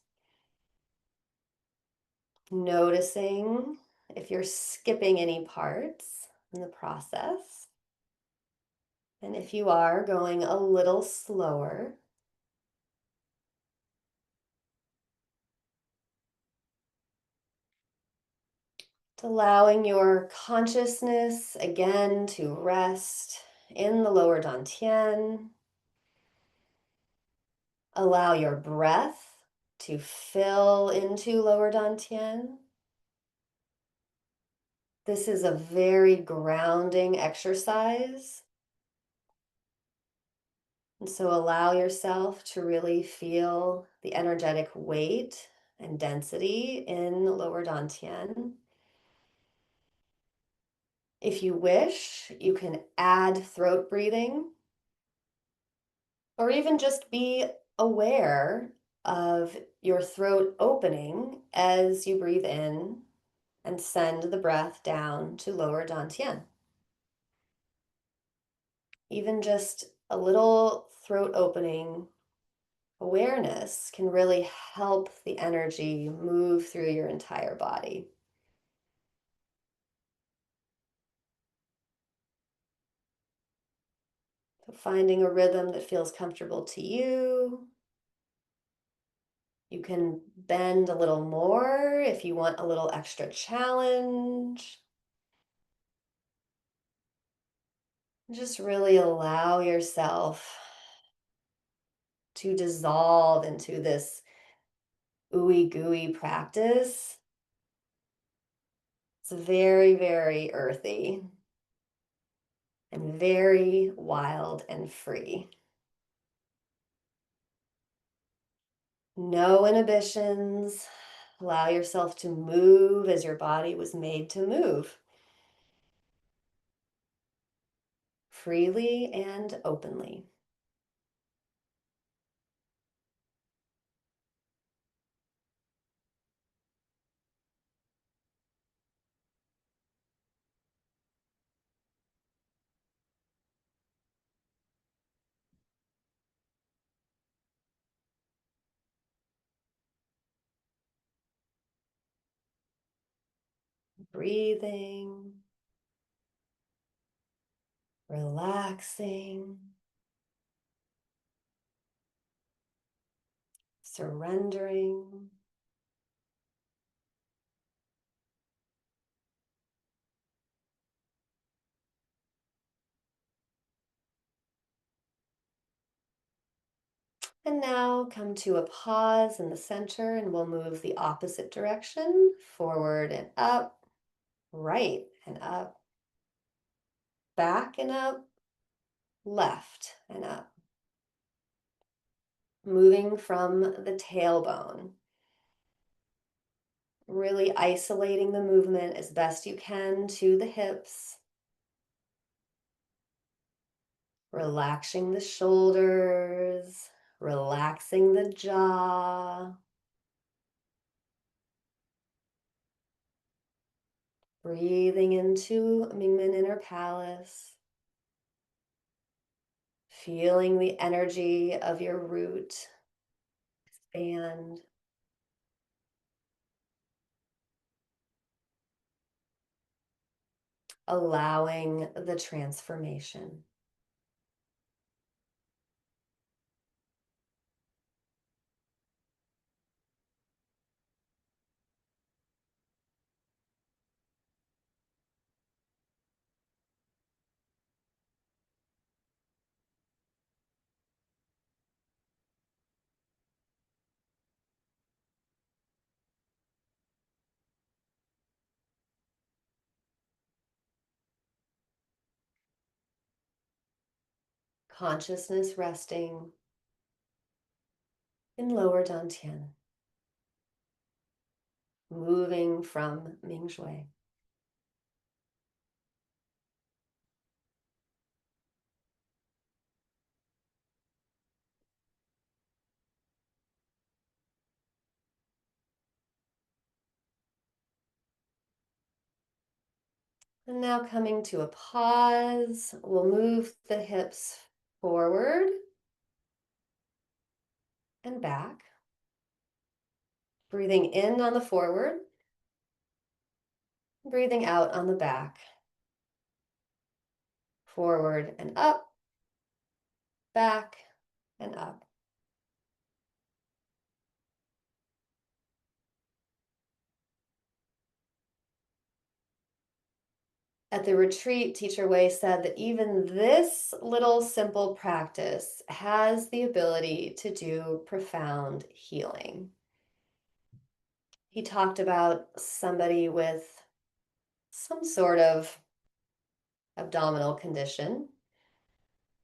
Noticing if you're skipping any parts in the process. And if you are going a little slower. Allowing your consciousness again to rest in the lower dantian. Allow your breath to fill into lower dantian. This is a very grounding exercise. And so allow yourself to really feel the energetic weight and density in the lower dantian. If you wish, you can add throat breathing, or even just be aware of your throat opening as you breathe in and send the breath down to lower dantian. Even just a little throat opening awareness can really help the energy move through your entire body. So finding a rhythm that feels comfortable to you. You can bend a little more if you want a little extra challenge. Just really allow yourself to dissolve into this ooey gooey practice. It's very, very earthy and very wild and free. No inhibitions. Allow yourself to move as your body was made to move, freely and openly. Breathing, relaxing, surrendering. And now come to a pause in the center, and we'll move the opposite direction, forward and up, right and up, back and up, left and up. Moving from the tailbone, really isolating the movement as best you can to the hips, relaxing the shoulders, relaxing the jaw, breathing into Mingmen Inner Palace, feeling the energy of your root expand. Allowing the transformation. Consciousness resting in lower dantian, moving from Mingshui. And now coming to a pause, we'll move the hips forward and back. Breathing in on the forward, breathing out on the back. Forward and up, back and up. At the retreat, Teacher Wei said that even this little simple practice has the ability to do profound healing. He talked about somebody with some sort of abdominal condition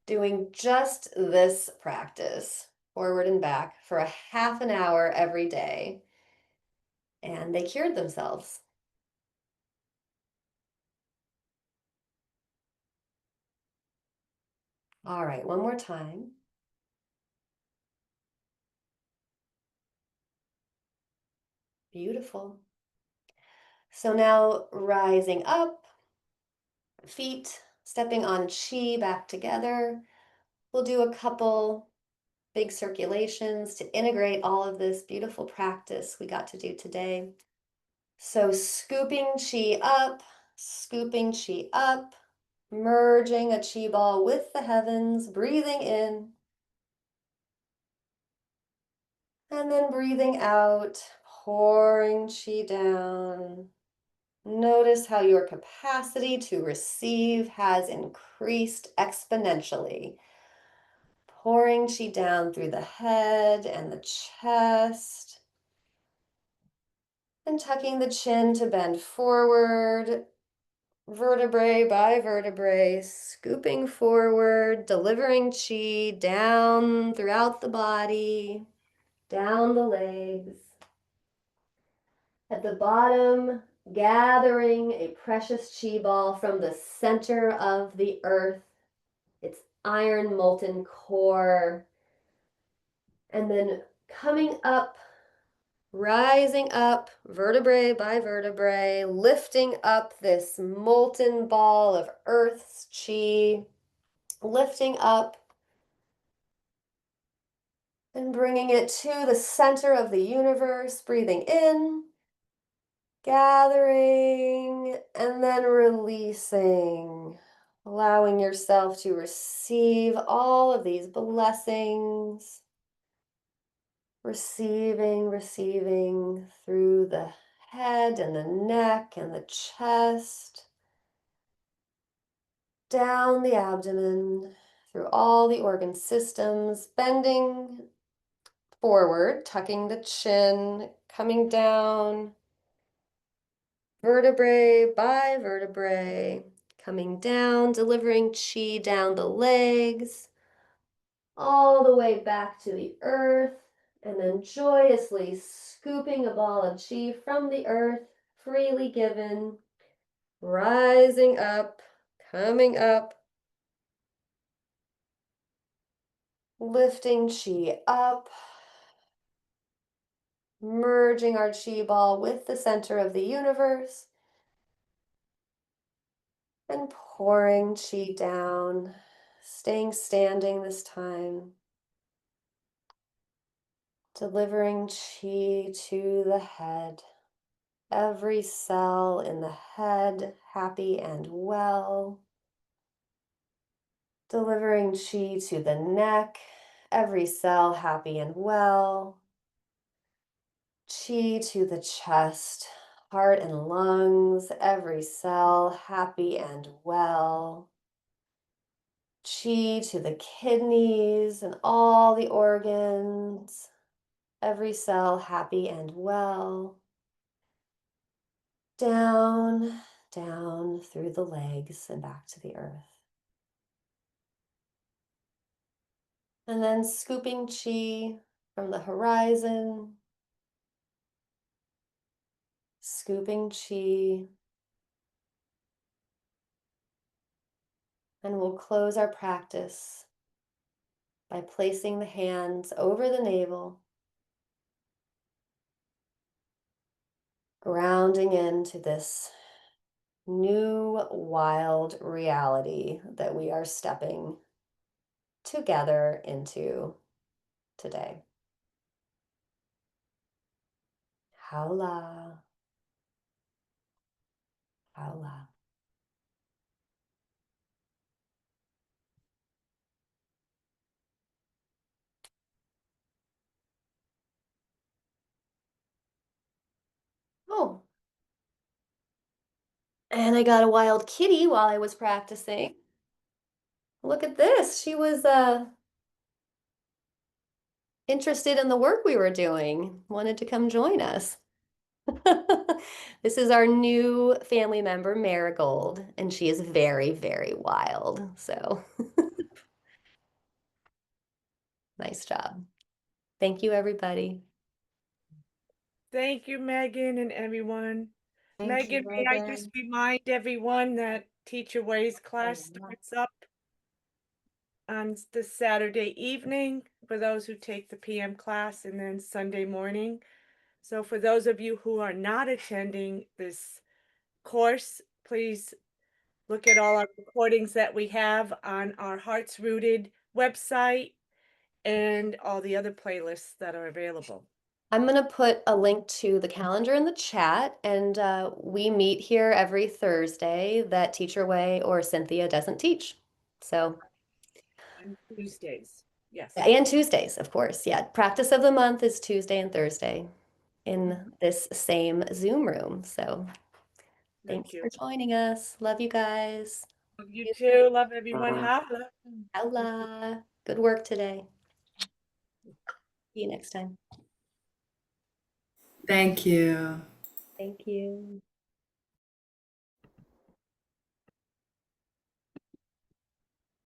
doing just this practice, forward and back, for a half an hour every day, and they cured themselves. All right, one more time. Beautiful. So now rising up, feet stepping on chi back together. We'll do a couple big circulations to integrate all of this beautiful practice we got to do today. So scooping chi up, merging a chi ball with the heavens, breathing in, and then breathing out, pouring chi down, Notice how your capacity to receive has increased exponentially. Pouring chi down through the head and the chest. And tucking the chin to bend forward, vertebrae by vertebrae, scooping forward, delivering chi down throughout the body, down the legs. At the bottom, gathering a precious chi ball from the center of the earth, its iron molten core, and then coming up, rising up, vertebrae by vertebrae, lifting up this molten ball of Earth's chi, lifting up and bringing it to the center of the universe, breathing in, gathering, and then releasing, allowing yourself to receive all of these blessings. Receiving through the head and the neck and the chest, down the abdomen, through all the organ systems, bending forward, tucking the chin, coming down, vertebrae by vertebrae, coming down, delivering chi down the legs, all the way back to the earth, and then joyously scooping a ball of chi from the earth, freely given, rising up, coming up, lifting chi up, merging our chi ball with the center of the universe, and pouring chi down, staying standing this time. Delivering chi to the head. Every cell in the head happy and well. Delivering chi to the neck. Every cell happy and well. Chi to the chest, heart and lungs. Every cell happy and well. Chi to the kidneys and all the organs. Every cell happy and well. Down, down through the legs and back to the earth. And then scooping chi from the horizon. Scooping chi. And we'll close our practice by placing the hands over the navel, grounding into this new wild reality that we are stepping together into today. Haula, haula. Oh, and I got a wild kitty while I was practicing. Look at this. She was interested in the work we were doing, wanted to come join us. This is our new family member, Marigold, and she is very, very wild. So nice job. Thank you, everybody. Thank you, Megan and everyone. Thank you, Megan, may I just remind everyone that Teacher Way's class starts up on this Saturday evening for those who take the PM class, and then Sunday morning. So for those of you who are not attending this course, please look at all our recordings that we have on our Hearts Rooted website and all the other playlists that are available. I'm going to put a link to the calendar in the chat, and we meet here every Thursday that Teacher Way or Cynthia doesn't teach. So, And Tuesdays, yes. and Tuesdays, of course. Yeah, practice of the month is Tuesday and Thursday in this same Zoom room. So Thanks you. for joining us. Love you guys. Love you too. Love everyone. Bye. Holla. Hola. Good work today. See you next time. Thank you. Thank you.